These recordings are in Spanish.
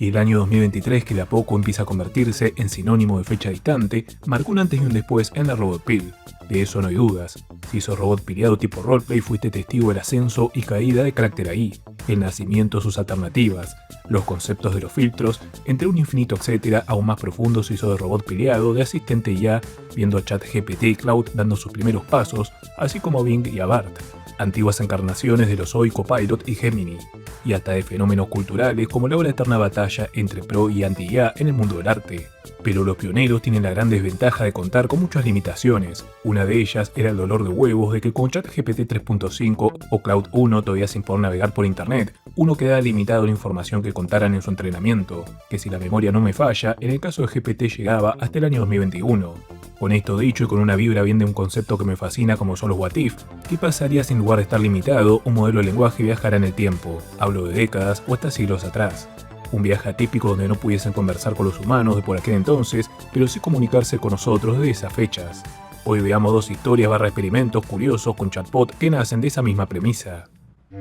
Y el año 2023, que de a poco empieza a convertirse en sinónimo de fecha distante, marcó un antes y un después en la robot pill. De eso no hay dudas. Si sos robot piliado tipo roleplay, fuiste testigo del ascenso y caída de Character AI, el nacimiento de sus alternativas, los conceptos de los filtros, entre un infinito etcétera aún más profundo se hizo de robot piliado, de asistente IA, viendo a ChatGPT y Cloud dando sus primeros pasos, así como Bing y a Bart, antiguas encarnaciones de los hoy Copilot y Gemini, y hasta de fenómenos culturales como la ahora eterna batalla entre pro y anti-IA en el mundo del arte. Pero los pioneros tienen la gran desventaja de contar con muchas limitaciones. Una de ellas era el dolor de huevos de que con ChatGPT 3.5 o Cloud 1 todavía sin poder navegar por internet, uno quedaba limitado a la información que contaran en su entrenamiento, que si la memoria no me falla, en el caso de GPT llegaba hasta el año 2021. Con esto dicho y con una vibra bien de un concepto que me fascina como son los what if, ¿qué pasaría si en lugar de estar limitado, un modelo de lenguaje viajara en el tiempo? Hablo de décadas o hasta siglos atrás. Un viaje atípico donde no pudiesen conversar con los humanos de por aquel entonces, pero sí comunicarse con nosotros de esas fechas. Hoy veamos dos historias / experimentos curiosos con chatbot que nacen de esa misma premisa.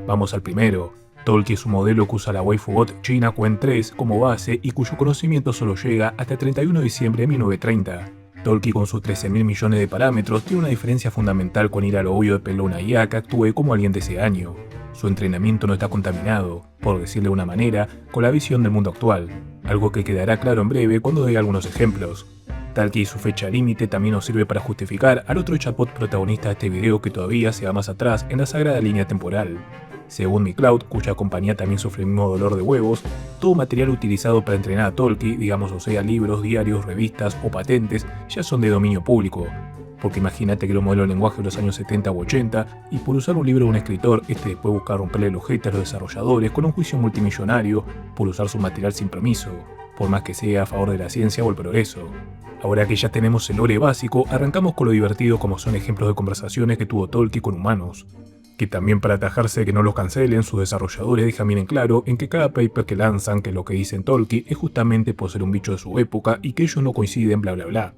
Vamos al primero. Talkie es un modelo que usa la waifubot China Qwen 3 como base y cuyo conocimiento solo llega hasta el 31 de diciembre de 1930. Talkie con sus 13.000 millones de parámetros tiene una diferencia fundamental con ir a lo obvio de pelar una IA que actúe como alguien de ese año. Su entrenamiento no está contaminado, por decirle de una manera, con la visión del mundo actual, algo que quedará claro en breve cuando dé algunos ejemplos. Talkie y su fecha límite también nos sirve para justificar al otro chatbot protagonista de este video que todavía se va más atrás en la sagrada línea temporal. Según Mi Cloud, cuya compañía también sufre el mismo dolor de huevos, todo material utilizado para entrenar a Talkie, digamos o sea libros, diarios, revistas o patentes, ya son de dominio público. Porque imagínate que los modelos de lenguaje de los años 70 u 80, y por usar un libro de un escritor, este después busca romperle los ojete a los desarrolladores con un juicio multimillonario por usar su material sin permiso, por más que sea a favor de la ciencia o el progreso. Ahora que ya tenemos el lore básico, arrancamos con lo divertido como son ejemplos de conversaciones que tuvo Talkie con humanos. Que también para atajarse de que no los cancelen, sus desarrolladores dejan bien en claro en que cada paper que lanzan que lo que dicen Talkie es justamente por ser un bicho de su época y que ellos no coinciden bla bla bla.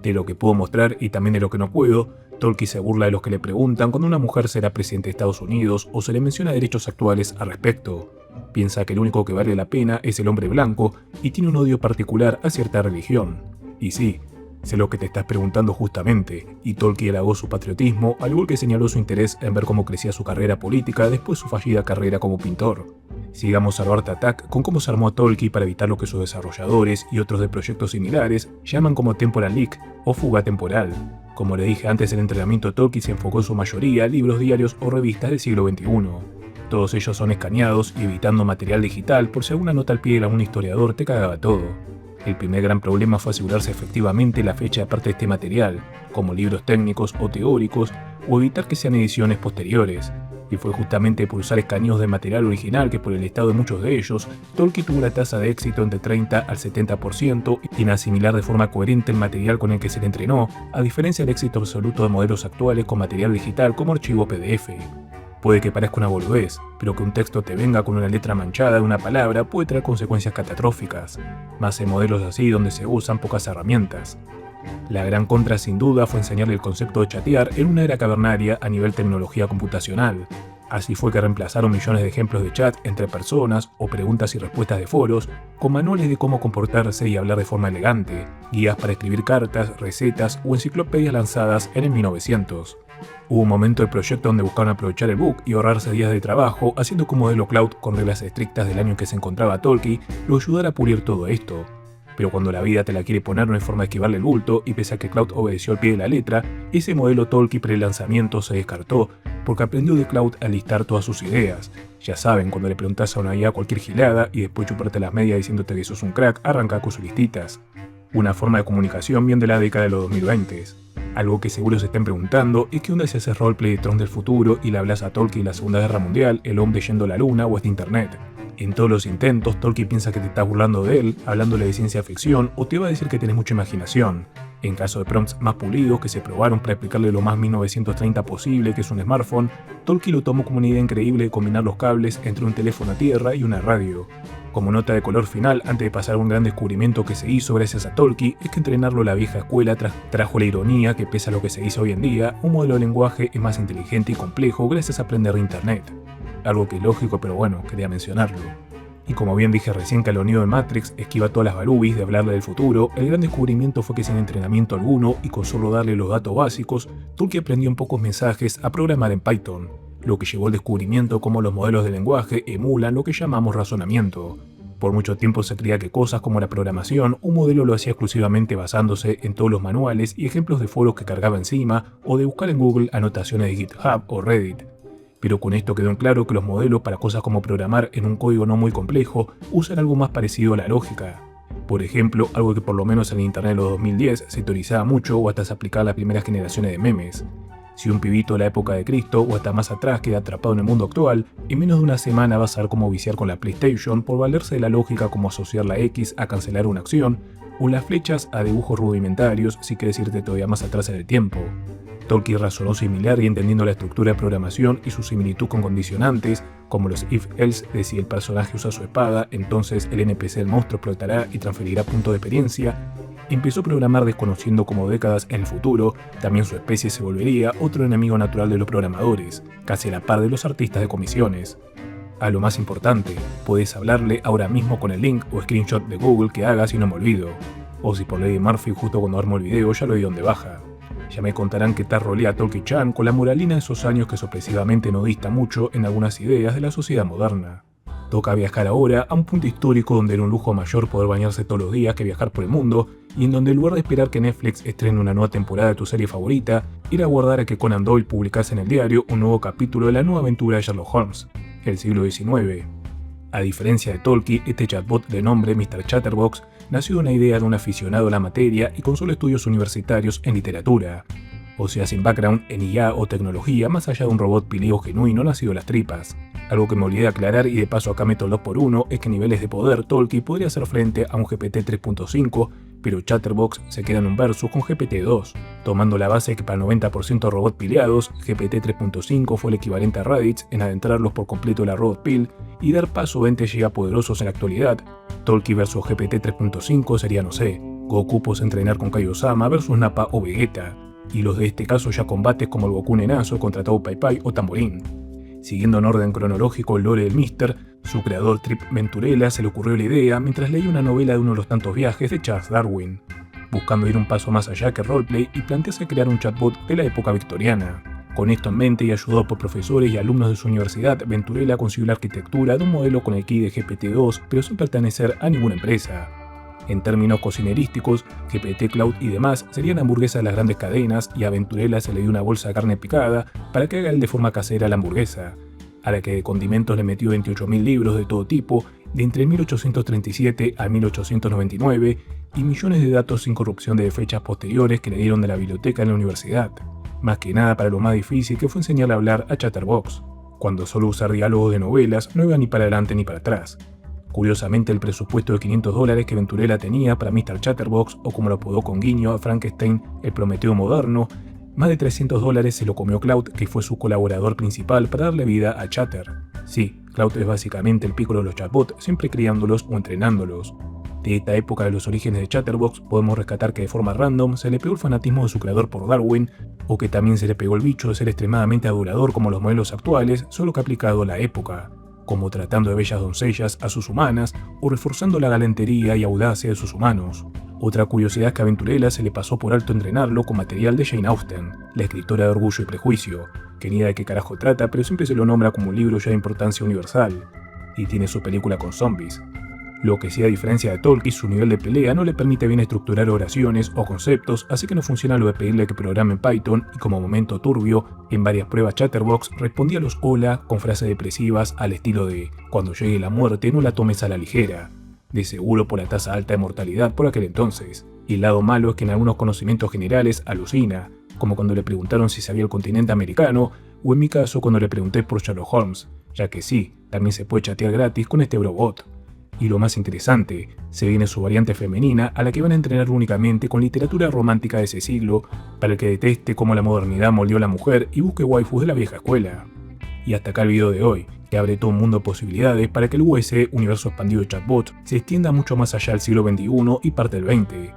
De lo que puedo mostrar y también de lo que no puedo, Talkie se burla de los que le preguntan cuando una mujer será presidente de Estados Unidos o se le menciona derechos actuales al respecto. Piensa que el único que vale la pena es el hombre blanco y tiene un odio particular a cierta religión. Y sí, sé lo que te estás preguntando justamente, y Talkie halagó su patriotismo, al igual que señaló su interés en ver cómo crecía su carrera política después de su fallida carrera como pintor. Sigamos a Art Attack con cómo se armó a Talkie para evitar lo que sus desarrolladores y otros de proyectos similares llaman como temporal leak o fuga temporal. Como le dije antes, el entrenamiento de Talkie se enfocó en su mayoría a libros, diarios o revistas del siglo XXI. Todos ellos son escaneados y evitando material digital por si alguna nota al pie de algún historiador te cagaba todo. El primer gran problema fue asegurarse efectivamente la fecha de parte de este material, como libros técnicos o teóricos, o evitar que sean ediciones posteriores. Y fue justamente por usar escaneos de material original que por el estado de muchos de ellos, Talkie tuvo una tasa de éxito entre 30 al 70% y en asimilar de forma coherente el material con el que se le entrenó, a diferencia del éxito absoluto de modelos actuales con material digital como archivo PDF. Puede que parezca una boludez, pero que un texto te venga con una letra manchada de una palabra puede traer consecuencias catastróficas, más en modelos así donde se usan pocas herramientas. La gran contra sin duda fue enseñarle el concepto de chatear en una era cavernaria a nivel tecnología computacional. Así fue que reemplazaron millones de ejemplos de chat entre personas o preguntas y respuestas de foros con manuales de cómo comportarse y hablar de forma elegante, guías para escribir cartas, recetas o enciclopedias lanzadas en el 1900. Hubo un momento del proyecto donde buscaron aprovechar el bug y ahorrarse días de trabajo haciendo que un modelo cloud con reglas estrictas del año en que se encontraba Talkie lo ayudara a pulir todo esto. Pero cuando la vida te la quiere poner no hay forma de esquivarle el bulto y pese a que Cloud obedeció al pie de la letra, ese modelo Talkie pre-lanzamiento se descartó porque aprendió de Cloud a listar todas sus ideas. Ya saben, cuando le preguntas a una IA cualquier gilada y después chuparte las medias diciéndote que sos un crack, arranca con sus listitas. Una forma de comunicación bien de la década de los 2020. Algo que seguro se estén preguntando es qué onda si haces roleplay de Tron del futuro y le hablas a Talkie de la Segunda Guerra Mundial, el hombre yendo a la luna o este internet. En todos los intentos, Talkie piensa que te estás burlando de él, hablándole de ciencia ficción o te va a decir que tenés mucha imaginación. En caso de prompts más pulidos que se probaron para explicarle lo más 1930 posible que es un smartphone, Talkie lo tomó como una idea increíble de combinar los cables entre un teléfono a tierra y una radio. Como nota de color final, antes de pasar a un gran descubrimiento que se hizo gracias a Talkie, es que entrenarlo a la vieja escuela trajo la ironía que pese a lo que se hizo hoy en día, un modelo de lenguaje es más inteligente y complejo gracias a aprender de internet. Algo que es lógico, pero bueno, quería mencionarlo. Y como bien dije recién que a lo Neo de Matrix esquiva todas las balubis de hablarle del futuro, el gran descubrimiento fue que sin entrenamiento alguno y con solo darle los datos básicos, Tolkien aprendió en pocos mensajes a programar en Python, lo que llevó al descubrimiento cómo los modelos de lenguaje emulan lo que llamamos razonamiento. Por mucho tiempo se creía que cosas como la programación, un modelo lo hacía exclusivamente basándose en todos los manuales y ejemplos de foros que cargaba encima o de buscar en Google anotaciones de GitHub o Reddit. Pero con esto quedó en claro que los modelos para cosas como programar en un código no muy complejo usan algo más parecido a la lógica. Por ejemplo, algo que por lo menos en Internet de los 2010 se teorizaba mucho o hasta se aplicaba a las primeras generaciones de memes. Si un pibito de la época de Cristo o hasta más atrás queda atrapado en el mundo actual, en menos de una semana va a saber cómo viciar con la PlayStation por valerse de la lógica como asociar la X a cancelar una acción, o las flechas a dibujos rudimentarios si quieres irte todavía más atrás en el tiempo. Tolkien razonó similar y entendiendo la estructura de programación y su similitud con condicionantes, como los if-else de si el personaje usa su espada, entonces el NPC del monstruo explotará y transferirá puntos de experiencia, empezó a programar desconociendo como décadas en el futuro, también su especie se volvería otro enemigo natural de los programadores, casi a la par de los artistas de comisiones. A lo más importante, puedes hablarle ahora mismo con el link o screenshot de Google que hagas y no me olvido. O si por ley de Murphy justo cuando armo el video ya lo di donde baja. Ya me contarán qué tal rolea Tolkien-chan con la moralina de esos años que sorpresivamente no dista mucho en algunas ideas de la sociedad moderna. Toca viajar ahora a un punto histórico donde era un lujo mayor poder bañarse todos los días que viajar por el mundo, y en donde en lugar de esperar que Netflix estrene una nueva temporada de tu serie favorita, ir a aguardar a que Conan Doyle publicase en el diario un nuevo capítulo de la nueva aventura de Sherlock Holmes, el siglo XIX. A diferencia de Tolkien, este chatbot de nombre Mr. Chatterbox nació de una idea de un aficionado a la materia y con solo estudios universitarios en literatura, o sea sin background en IA o tecnología más allá de un robot pileo genuino nacido de las tripas. Algo que me olvidé de aclarar y de paso acá meto el 2x1 es que a niveles de poder Tolkien podría hacer frente a un GPT 3.5, pero Chatterbox se queda en un versus con GPT-2, tomando la base que para 90% robot pileados, GPT 3.5 fue el equivalente a Raditz en adentrarlos por completo en la robot pill y dar paso a 20 gigapoderosos en la actualidad. Tolkien versus GPT 3.5 sería, no sé, Goku pos entrenar con Kaiosama versus Nappa o Vegeta, y los de este caso ya combates como el Goku nenazo contra Tao Pai Pai o Tamborín. Siguiendo en orden cronológico el lore del Mister, su creador Trip Venturella se le ocurrió la idea mientras leía una novela de uno de los tantos viajes de Charles Darwin, buscando ir un paso más allá que roleplay y plantearse crear un chatbot de la época victoriana. Con esto en mente y ayudado por profesores y alumnos de su universidad, Venturella consiguió la arquitectura de un modelo con el key de GPT-2, pero sin pertenecer a ninguna empresa. En términos cocinerísticos, GPT Cloud y demás serían hamburguesas de las grandes cadenas y a Venturella se le dio una bolsa de carne picada para que haga él de forma casera la hamburguesa, a la que de condimentos le metió 28.000 libros de todo tipo, de entre 1837 a 1899, y millones de datos sin corrupción de fechas posteriores que le dieron de la biblioteca en la universidad. Más que nada para lo más difícil que fue enseñarle a hablar a Chatterbox, cuando solo usar diálogos de novelas no iba ni para adelante ni para atrás. Curiosamente, el presupuesto de $500 que Venturella tenía para Mr. Chatterbox, o como lo apodó con guiño a Frankenstein, el Prometeo moderno, más de $300 se lo comió Cloud, que fue su colaborador principal para darle vida a Chatter. Sí, Cloud es básicamente el Piccolo de los chatbots, siempre criándolos o entrenándolos. De esta época de los orígenes de Chatterbox podemos rescatar que de forma random se le pegó el fanatismo de su creador por Darwin, o que también se le pegó el bicho de ser extremadamente adulador como los modelos actuales, solo que aplicado a la época, como tratando de bellas doncellas a sus humanas o reforzando la galantería y audacia de sus humanos. Otra curiosidad es que a Venturella se le pasó por alto entrenarlo con material de Jane Austen, la escritora de Orgullo y Prejuicio, que ni idea de qué carajo trata, pero siempre se lo nombra como un libro ya de importancia universal, y tiene su película con zombies. Lo que sí, a diferencia de Tolkien, su nivel de pelea no le permite bien estructurar oraciones o conceptos, así que no funciona lo de pedirle que programe en Python, y como momento turbio, en varias pruebas Chatterbox respondía a los hola con frases depresivas al estilo de «cuando llegue la muerte no la tomes a la ligera», de seguro por la tasa alta de mortalidad por aquel entonces. Y el lado malo es que en algunos conocimientos generales alucina, como cuando le preguntaron si sabía el continente americano, o en mi caso cuando le pregunté por Sherlock Holmes, ya que sí, también se puede chatear gratis con este brobot. Y lo más interesante, se viene su variante femenina a la que van a entrenar únicamente con literatura romántica de ese siglo, para el que deteste cómo la modernidad moldeó a la mujer y busque waifus de la vieja escuela. Y hasta acá el video de hoy, que abre todo un mundo de posibilidades para que el US, universo expandido de chatbots, se extienda mucho más allá del siglo XXI y parte del XX.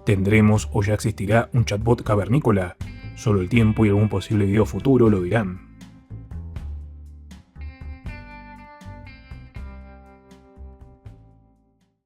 ¿Tendremos o ya existirá un chatbot cavernícola? Solo el tiempo y algún posible video futuro lo dirán.